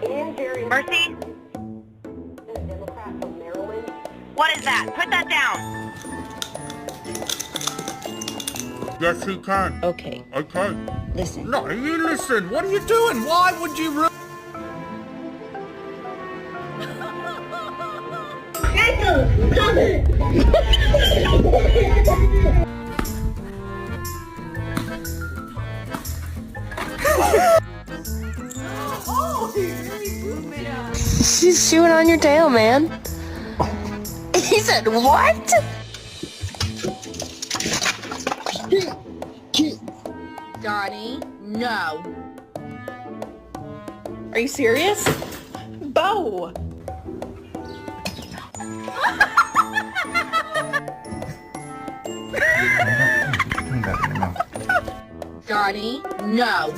Mercy? What is that? Put that down. Yes, he can. Okay, Okay. listen. No, you listen. What are you doing? Why would you She's chewing on your tail, man. He said, what? Donnie, no. Are you serious? Bo! Donnie, no.